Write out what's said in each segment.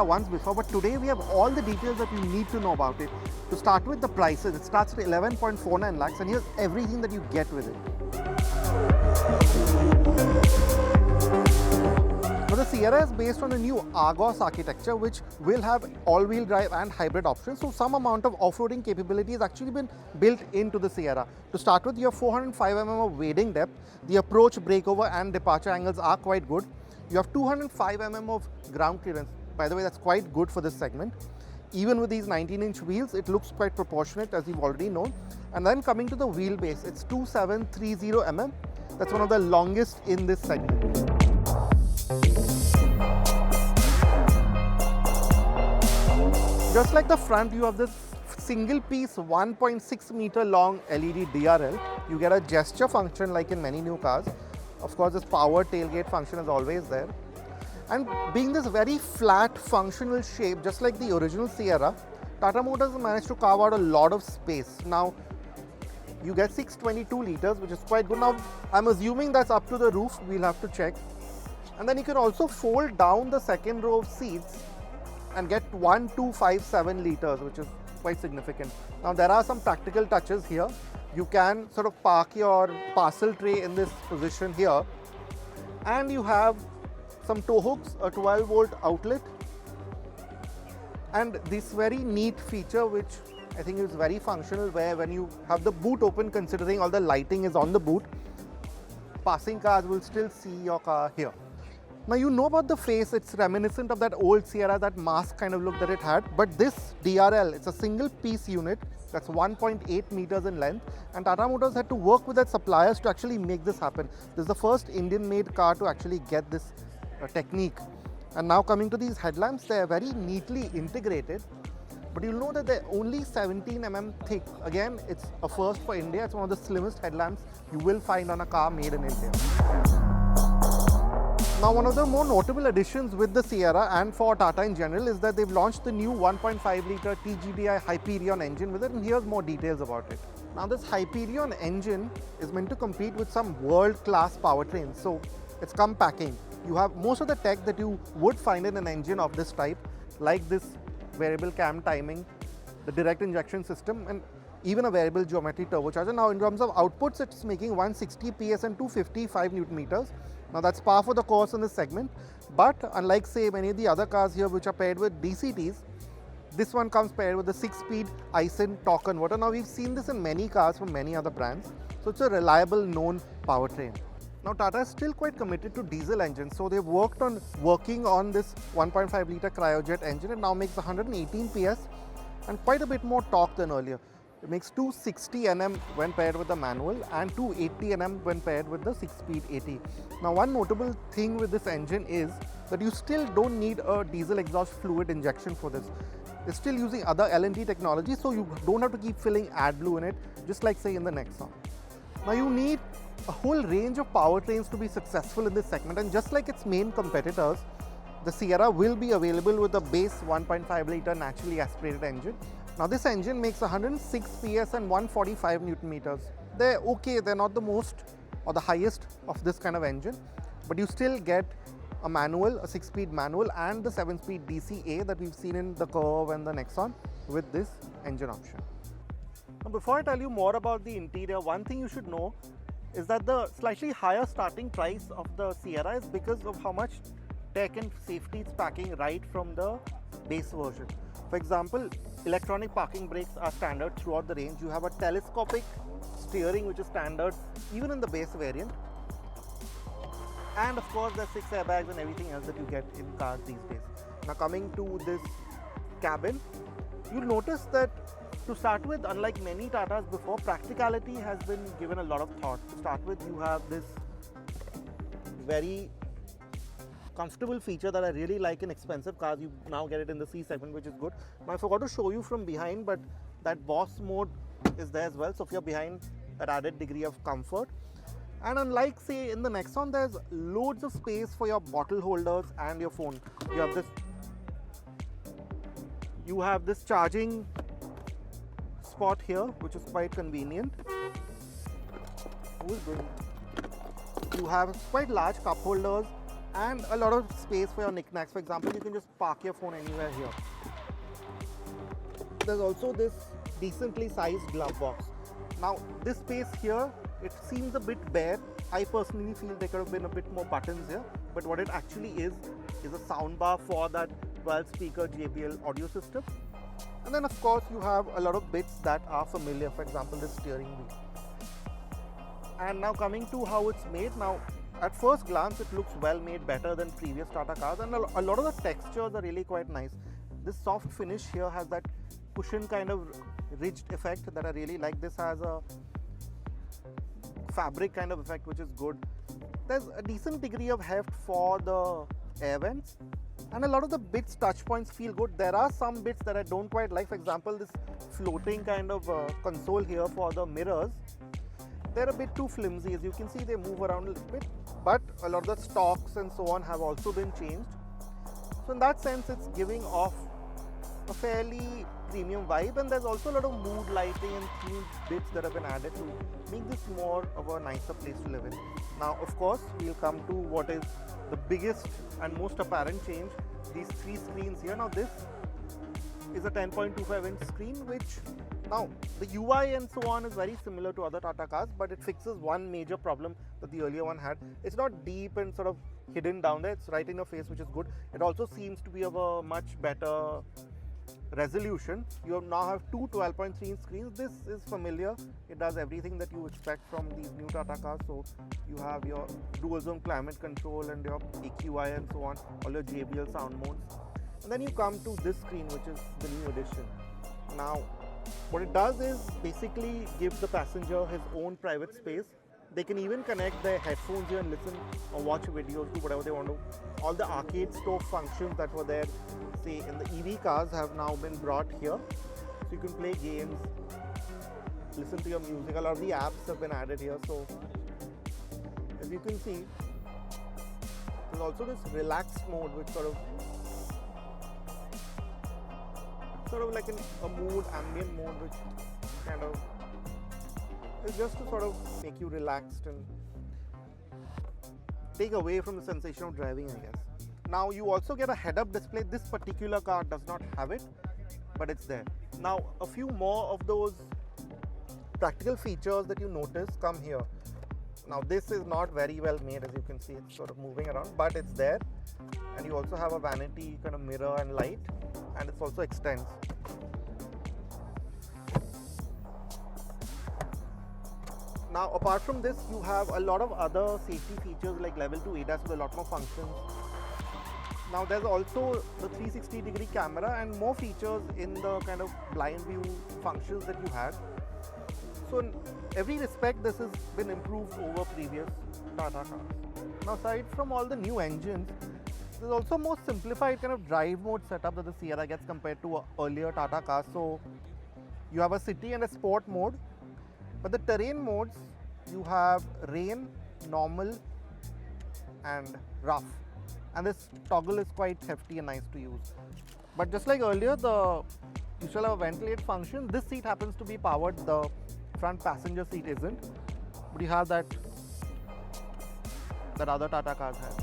once before, but today we have all the details that you need to know about it. To start with the prices, it starts at 11.49 lakhs and here's everything that you get with it. Now the Sierra is based on a new Argos architecture which will have all-wheel drive and hybrid options. So some amount of off-roading capability has actually been built into the Sierra. To start with, you have 405 mm of wading depth. The approach, breakover and departure angles are quite good. You have 205 mm of ground clearance. By the way, that's quite good for this segment. Even with these 19-inch wheels, it looks quite proportionate, as you've already known. And then coming to the wheelbase, it's 2730 mm. That's one of the longest in this segment. Just like the front, you have this single piece 1.6 meter long LED DRL. You get a gesture function like in many new cars. Of course, this power tailgate function is always there. And being this very flat functional shape, just like the original Sierra, Tata Motors managed to carve out a lot of space. Now, you get 622 liters, which is quite good. Now, I'm assuming that's up to the roof. We'll have to check. And then you can also fold down the second row of seats and get 1257 liters, which is quite significant. Now, there are some practical touches here. You can sort of park your parcel tray in this position here. And you have some tow hooks, a 12-volt outlet, and this very neat feature which I think is very functional, where when you have the boot open, considering all the lighting is on the boot, passing cars will still see your car here. Now you know about the face, it's reminiscent of that old Sierra, that mask kind of look that it had, but this DRL, it's a single piece unit that's 1.8 meters in length, and Tata Motors had to work with its suppliers to actually make this happen. This is the first Indian-made car to actually get this technique. And now coming to these headlamps, they are very neatly integrated, but you'll know that they're only 17 mm thick. Again, it's a first for India. It's one of the slimmest headlamps you will find on a car made in India. Now, one of the more notable additions with the Sierra and for Tata in general is that they've launched the new 1.5 litre TGDI Hyperion engine with it, and here's more details about it. Now, this Hyperion engine is meant to compete with some world-class powertrains, so it's come packing. You have most of the tech that you would find in an engine of this type, like this variable cam timing, the direct injection system, and even a variable geometry turbocharger. Now, in terms of outputs, it's making 160 PS and 255 Newton meters. Now, that's par for the course in this segment, but unlike, say, many of the other cars here which are paired with DCTs, this one comes paired with the 6-speed Aisin torque converter. Now, we've seen this in many cars from many other brands, so it's a reliable, known powertrain. Now, Tata is still quite committed to diesel engines, so they've working on this 1.5 litre cryojet engine. It now makes 118 PS and quite a bit more torque than earlier. It makes 260 Nm when paired with the manual and 280 Nm when paired with the 6-speed AT. Now, one notable thing with this engine is that you still don't need a diesel exhaust fluid injection for this. They're still using other LNG technology, so you don't have to keep filling AdBlue in it, just like, say, in the Nexon. Now, you need a whole range of powertrains to be successful in this segment, and just like its main competitors, the Sierra will be available with a base 1.5 litre naturally aspirated engine. Now, this engine makes 106 PS and 145 Newton meters. They're okay, they're not the most or the highest of this kind of engine, but you still get a manual, a 6-speed manual, and the 7-speed DCA that we've seen in the Curve and the Nexon with this engine option. Now, before I tell you more about the interior, one thing you should know is that the slightly higher starting price of the Sierra is because of how much tech and safety it's packing right from the base version. For example, electronic parking brakes are standard throughout the range. You have a telescopic steering which is standard even in the base variant. And of course, there's 6 airbags and everything else that you get in cars these days. Now, coming to this cabin, you'll notice that to start with, unlike many Tatas before, practicality has been given a lot of thought. To start with, you have this very comfortable feature that I really like in expensive cars. You now get it in the C segment, which is good. Now, I forgot to show you from behind, but that Boss mode is there as well. So if you're behind, that added degree of comfort. And unlike, say, in the Nexon, there's loads of space for your bottle holders and your phone. You have this charging spot here, which is quite convenient. You have quite large cup holders and a lot of space for your knickknacks. For example, you can just park your phone anywhere here. There's also this decently sized glove box. Now this space here, it seems a bit bare. I personally feel there could have been a bit more buttons here, but what it actually is a soundbar for that 12 speaker JBL audio system. And then of course you have a lot of bits that are familiar, for example this steering wheel. And now coming to how it's made, now at first glance it looks well made, better than previous Tata cars, and a lot of the textures are really quite nice. This soft finish here has that cushion kind of ridged effect that I really like. This has a fabric kind of effect which is good. There's a decent degree of heft for the air vents, and a lot of the bits touch points feel good. There are some bits that I don't quite like. For example, this floating kind of console here for the mirrors, they're a bit too flimsy. As you can see, they move around a little bit, but a lot of the stalks and so on have also been changed. So in that sense, it's giving off a fairly premium vibe, and there's also a lot of mood lighting and themed bits that have been added to make this more of a nicer place to live in. Now of course we'll come to what is the biggest and most apparent change, these three screens here. Now this is a 10.25 inch screen, which now the UI and so on is very similar to other Tata cars, but it fixes one major problem that the earlier one had. It's not deep and sort of hidden down there, it's right in your face, which is good. It also seems to be of a much better resolution. You now have two 12.3 inch screens. This is familiar. It does everything that you expect from these new Tata cars. So you have your dual zone climate control and your EQI and so on, all your JBL sound modes. And then you come to this screen, which is the new edition. Now what it does is basically give the passenger his own private space. They can even connect their headphones here and listen or watch videos, do whatever they want to. All the arcade stove functions that were there, say in the EV cars, have now been brought here. So you can play games, listen to your music. A lot of the apps have been added here. So as you can see, there's also this relaxed mode, which sort of like a mood, ambient mode, which kind of is just to sort of make you relaxed and take away from the sensation of driving, I guess. Now you also get a head-up display. This particular car does not have it, but it's there. Now a few more of those practical features that you notice come here. Now this is not very well made, as you can see, it's sort of moving around, but it's there. And you also have a vanity kind of mirror and light, and it also extends. Now apart from this, you have a lot of other safety features like level 2 ADAS with a lot more functions. Now there's also the 360-degree camera and more features in the kind of blind view functions that you had. So in every respect, this has been improved over previous Tata cars. Now aside from all the new engines, there's also a more simplified kind of drive mode setup that the Sierra gets compared to earlier Tata cars. So you have a city and a sport mode, but the terrain modes, you have rain, normal and rough. And this toggle is quite hefty and nice to use. But just like earlier, you shall have a ventilate function. This seat happens to be powered, the front passenger seat isn't, but you have that other Tata cars have.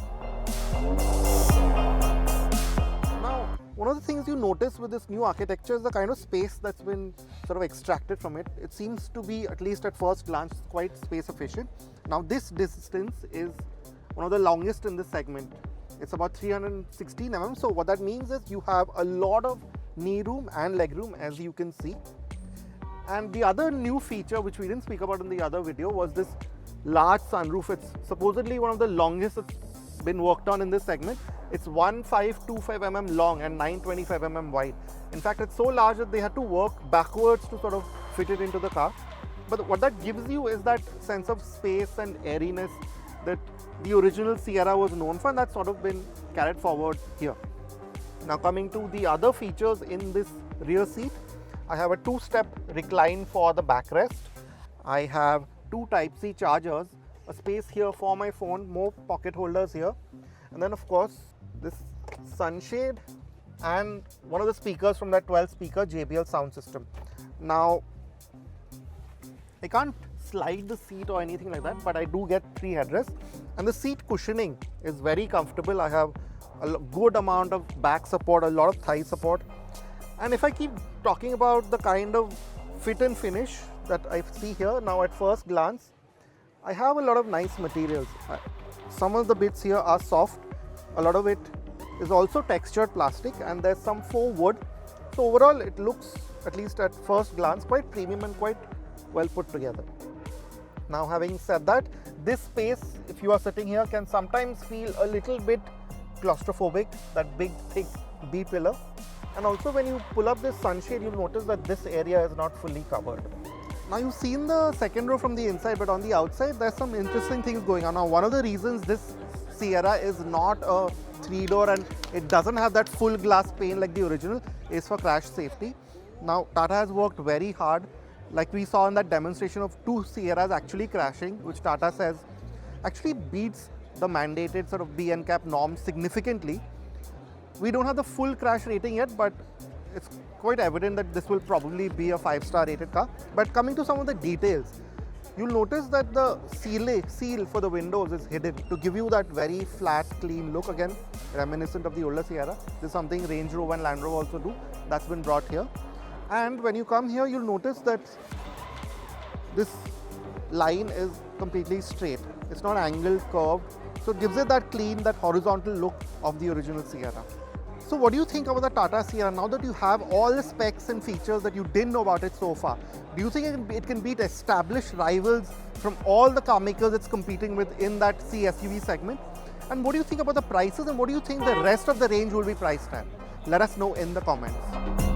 Now, one of the things you notice with this new architecture is the kind of space that's been sort of extracted from it. It seems to be, at least at first glance, quite space efficient. Now this distance is one of the longest in this segment. It's about 316 mm. So what that means is you have a lot of knee room and leg room, as you can see. And the other new feature, which we didn't speak about in the other video, was this large sunroof. It's supposedly one of the longest that's been worked on in this segment. It's 1525 mm long and 925 mm wide. In fact, it's so large that they had to work backwards to sort of fit it into the car. But what that gives you is that sense of space and airiness that the original Sierra was known for, and that's sort of been carried forward here. Now coming to the other features in this rear seat, I have a 2-step recline for the backrest. I have 2 Type-C chargers, a space here for my phone, more pocket holders here, and then of course this sunshade and one of the speakers from that 12 speaker JBL sound system. Now I can't slide the seat or anything like that, but I do get 3 headrests, and the seat cushioning is very comfortable. I have a good amount of back support, a lot of thigh support. And if I keep talking about the kind of fit and finish that I see here, now at first glance, I have a lot of nice materials. Some of the bits here are soft, a lot of it is also textured plastic, and there's some faux wood. So overall it looks, at least at first glance, quite premium and quite well put together. Now having said that, this space, if you are sitting here, can sometimes feel a little bit claustrophobic, that big thick B pillar. And also when you pull up this sunshade, you'll notice that this area is not fully covered. Now you've seen the second row from the inside, but on the outside there's some interesting things going on. Now one of the reasons this Sierra is not a 3-door and it doesn't have that full glass pane like the original is for crash safety. Now Tata has worked very hard, like we saw in that demonstration of 2 Sierras actually crashing, which Tata says actually beats the mandated sort of B NCAP norms significantly. We don't have the full crash rating yet, but it's quite evident that this will probably be a 5-star rated car. But coming to some of the details, you'll notice that the seal for the windows is hidden to give you that very flat, clean look, again reminiscent of the older Sierra. This is something Range Rover and Land Rover also do. That's been brought here. And when you come here, you'll notice that this line is completely straight. It's not angled, curved. So it gives it that clean, that horizontal look of the original Sierra. So what do you think about the Tata Sierra now that you have all the specs and features that you didn't know about it so far? Do you think it can beat established rivals from all the car makers it's competing with in that C-SUV segment? And what do you think about the prices, and what do you think the rest of the range will be priced at? Let us know in the comments.